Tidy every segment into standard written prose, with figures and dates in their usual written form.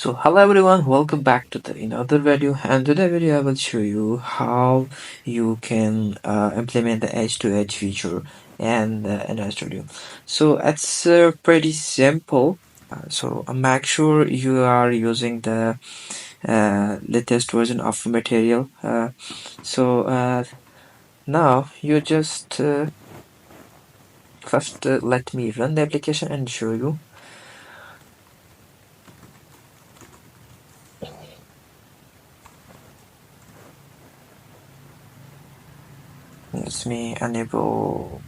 So hello everyone, welcome back to the another video, and today video I will show you how you can implement the edge to edge feature and in our studio. So it's pretty simple. So make sure you are using the latest version of material. So now you just first let me run the application and show you. Let me enable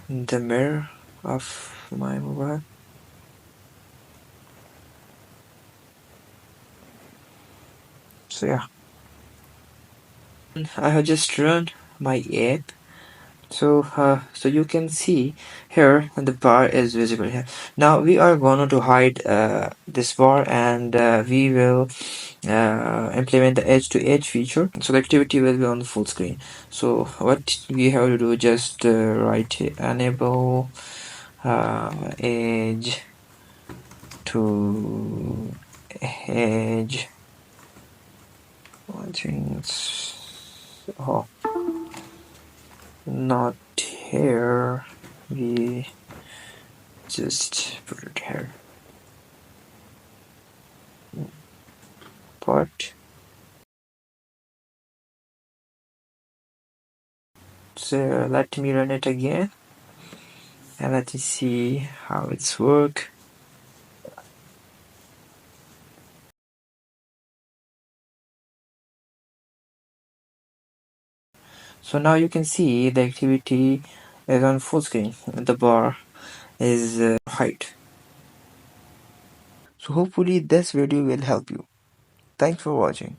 the mirror of my mobile. So yeah, I have just run my app. So you can see here the bar is visible here. Now we are going to hide this bar, and we will implement the edge to edge feature. So the activity will be on the full screen. So what we have to do, just write enable edge to edge. I think it's not here. We just put it here. But so let me run it again and let me see how it's work. So now you can see the activity is on full screen. The bar is height. So hopefully this video will help you. Thanks for watching.